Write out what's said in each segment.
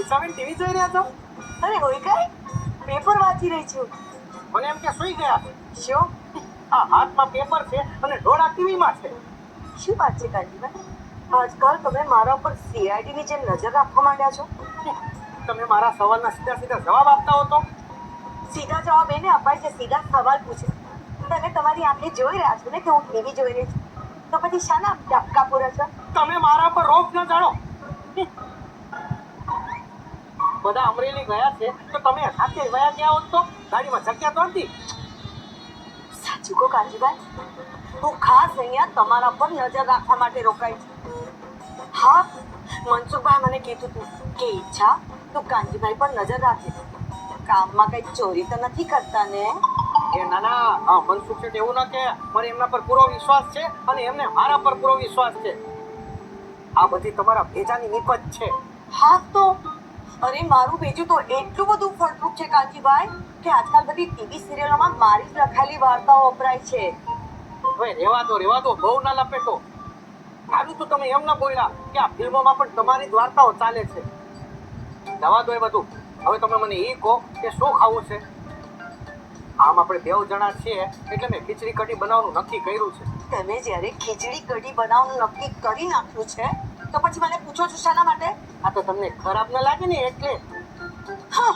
ઈશાબેન TV જોઈ રહ્યા છો? અરે હોય કઈ પેપર વાંચી રહી છું. મને એમ કે સુઈ ગયા. શું આ હાથમાં પેપર છે અને ડોળા ટીવીમાં છે. શું વાત છે કાંતિભાઈ? આજકાલ તમે મારા ઉપર સીઆઈડી ની જેમ નજર રાખવા માંડ્યા છો. તમે મારા સવાલના સીધા સીધા જવાબ આપતા હો તો. સીધા જવાબ એને અપાય છે, સીધા સવાલ પૂછે. તમે તમારી આંખે જોઈ રહ્યા છો ને કે હું ટીવી જોઈ રહી છું, તો પછી શાના ટપકા પૂરે છો? તમે મારા પર રોફ ન જાણો. બધા અમરેલી ગયા છે તો તમે સાથે વયા ગયા હોત તો ગાડીમાં જગ્યા તો હતી. સાચું કહો કાંતિભાઈ, હું ખાસ અહીંયા તમારા પર નજર રાખવા માટે રોકાઈ છું. હા, મનસુખભાઈ મને કીધું હતું કે ઈચ્છા તું કાંતિભાઈ પર નજર રાખજે. કામમાં કઈ ચોરી તો નથી કરતા ને? એ ના ના, હા મનસુખ છે એવું ના કે. મને એમના પર પૂરો વિશ્વાસ છે અને એમને મારા પર પૂરો વિશ્વાસ છે. આ બધી તમારા ભેજાની નિપજ છે. હા તો અરે મારું ભેજું તો એટલું બધું ફળદ્રુપ છે કાંતિભાઈ કે આજકાલ બધી ટીવી સિરિયલોમાં મારી જ લખાયેલી વાર્તાઓ વપરાય છે. હવે રેવા દો બહુ ના લપેટો. સારું તો તમે એમ ના બોલ્યા કે આ ફિલ્મોમાં પણ તમારી જ વાર્તાઓ ચાલે છે. જવા દો એ બધું. હવે તમે મને એ કહો કે શું ખાવું છે? આમ આપણે બેવ જણા છીએ એટલે મેં ખીચડી કઢી બનાવવાનું નક્કી કર્યું છે. તમે જ્યારે ખીચડી કઢી બનાવવાનું નક્કી કરી નાખ્યું છે તો પછી મને પૂછો છો શાના માટે? આ તો તમને ખરાબ ન લાગે ને એટલે. હા,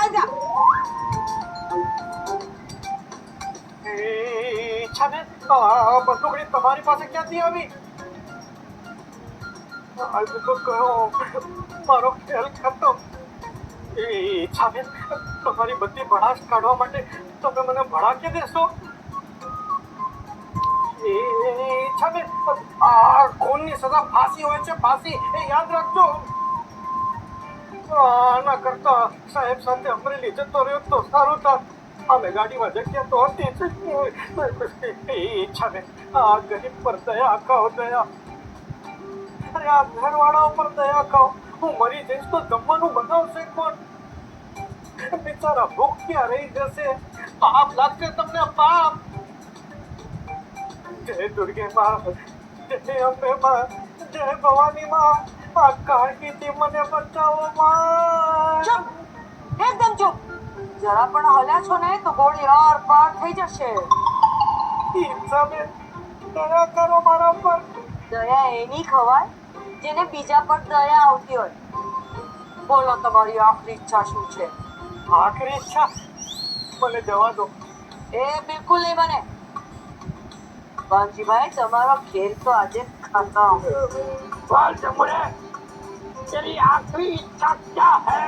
આજા. ઈચ્છાબેન, બંદૂકડી તમારી પાસે ક્યાંથી આવી? આજે તો કયો મારો ખેલ ખતમ. ઈચ્છાબેન, તમારી બધી ભડાશ કાઢવા માટે તમે મને ભડાકી દેશો? ઈચ્છાબેન, આ ખૂનની સજા ફાંસી હોય છે, ફાંસી, એ યાદ રાખજો. આના કરતા સાહેબ સાથે અમરેલી જતો રહ્યો તો સારું થાત. અમે ગાડીમાં જગ્યા તો હતી જ. ઈચ્છાબેન, આ ગરીબ પર દયા ખાઓ, દયા. અરે આ ઘરવાળાઓ પર દયા ખાઓ. હું મરી જઈશ તો જમવાનું બનાવશે કોણ? બિચારા ભૂખ્યા રહી જશે. પાપ લાગશે તમને, પાપ. જય દુર્ગે માં, જય અંબે માં, જય ભવાની માં, આ કાળકીથી મને બચાવો માં. ચૂપ, એકદમ ચૂપ. જરા પણ હલ્યા છો ને તો ગોળી આર પાર થઈ જશે. ઈચ્છાબેન, દયા કરો મારા પર. દયા એની ખવાય જેને બીજા પર દયા આવતી હોય. બોલો તમારી આખરી ઈચ્છા શું છે? આખરી ઈચ્છા? મને જવા દો. એ બિલકુલ નહીં બને. કાંતિભાઈ, તમારો ખેલ તો આજે ખતમ. बाल चमुड़े, तेरी आखिरी इच्छा क्या है?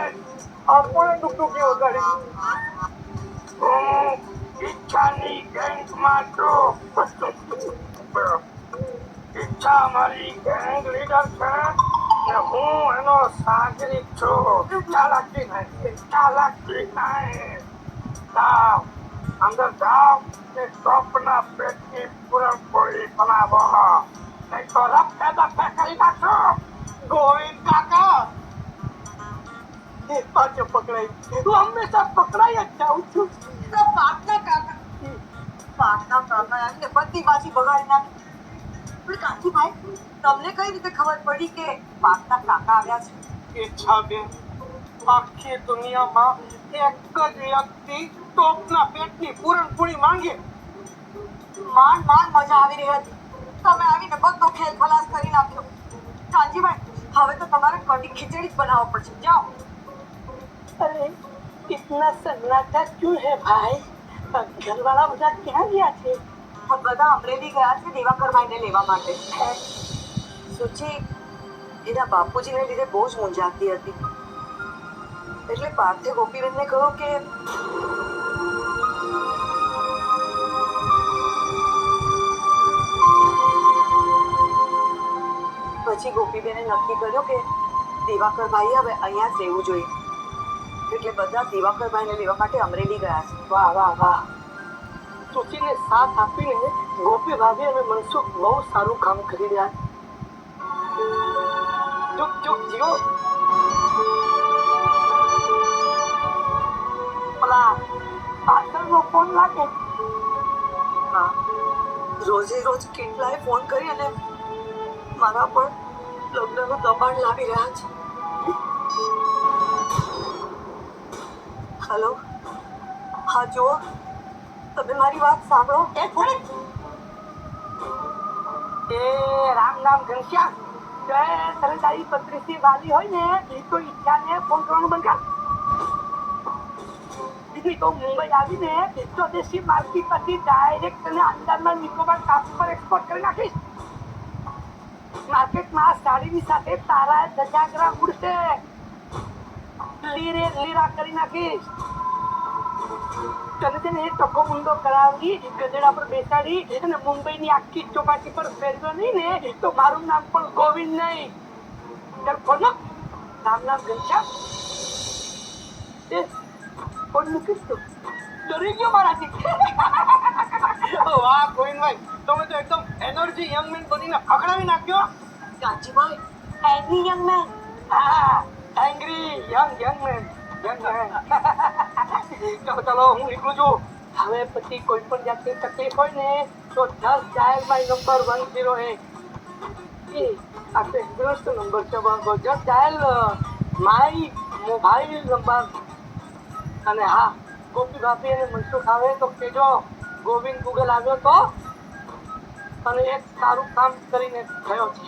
આપણે ડુકડુકી વગાડી. ઈચ્છાની ગેંગમાં છો. ઈચ્છા અમારી ગેંગ લીડર છે ને હું એનો સાગરીત છું. ચાલાકી નહીં, ચાલાકી નહીં. જાઓ, અંદર જાઓ ને ટોપના પેટની પૂરણપોળી બનાવો. નહીં તો રફે દફે કરી નાખો. ગોવિંદ કાકા, પાછો પકડાઈ. હું હંમેશા પકડાઈ જ જાઉં છું. પાટના કાકા એમને બધી બાજી બગાડી નાખી. પણ કાંતિભાઈ, તમને કઈ રીતે ખબર પડી કે પાટના કાકા આવ્યા છે? ઈચ્છાબેન, આખી દુનિયામાં એક જ વ્યક્તિ ટોપના પેટની પૂરણપોળી માંગે. માંડ મજા આવી રહી હતી. તમે આવીને બધો ખેલ ખલાસ કરી નાખ્યો. કાંતિભાઈ, હવે તો તમારે કઢી ખીચડી જ બનાવવો પડશે. જાઓ. અરે इतना सन्नाटा क्यों है भाई? घरवाला બધા ક્યાં ગયા છે? બધા અમરેલી ગયા છે દિવાકરભાઈને લેવા માટે. સુચી એના બાપુજીને લીધે બહુ જ મૂંઝાતી હતી. એટલે પાર્થે ગોપીબેનને કહ્યું કે પછી ગોપીબેને નક્કી કર્યું કે દિવાકરભાઈ હવે અહીંયા જ રહેવું જોઈએ. એટલે બધા દિવાકરભાઈને લેવા માટે અમરેલી ગયા છે. વાહ વાહ વાહ. સુચીને સાથ આપીને ગોપી ભાભી અને મનસુખ બહુ સારું કામ કરી રહ્યા છે. ચૂપ ચૂપ જીઓ. પેલા પાછળનો ફોન લાગે. હા, રોજે રોજ કેટલાય ફોન કરી અને મારા પર લગ્નનું દબાણ લાવી રહ્યા છે. હેલો, હા જુઓ, તમે મારી વાત સાંભળો. એ રામ નામ ઘનશ્યામ, તને તારી પત્રીસી વાલી હોય ને એ તો ઈચ્છાને ફોન કરવાનું બંધ કર. બીજું તો મુંબઈ આવીને સ્વદેશી માર્કેટ પછી ડાયરેક્ટ તને અંદાજમાં નિકોબાર ટાપુ પર એક્સપોર્ટ કરી નાખીશ. માર્કેટમાં સાડીની સાથે તારા ધજાગરા ઉડશે. લીરે લીરા કરી નાખીશ. તને છે ને ટકો ઊંડો કરાવી ગધેડા પર બેસાડી અને મુંબઈની આખી ચોપાટી પર ફેરવ્યો નહીં ને તો મારું નામ પણ ગોવિંદ નહીં. ચાલ ફોન નામ નામ ઘનશ્યામ. ફોન મૂકીશ તું ડરી ગયો મારાથી. વાહ ગોવિંદભાઈ, તમે તો એકદમ એનર્જી યંગ મેન બનીને અકળાવી નાખ્યો. કાંચીભાઈ, એની યંગ મેન. હા, એંગ્રી યંગ મેન. ચાલો ચાલો, હું નીકળું છું. હવે પછી કોઈ પણ જાતની તકલીફ હોય ને તો જસ્ટ ડાયલ માય નંબર 108. આ તો ઇન્ટરેસ્ટ નંબર છે. Just dial my mobile number. અને હા, ગોપી ભાભી અને મનસુખ આવે તો કેજો ગોવિંદ ગૂગલ આવ્યો તો અને એક સારું કામ કરીને થયો છે.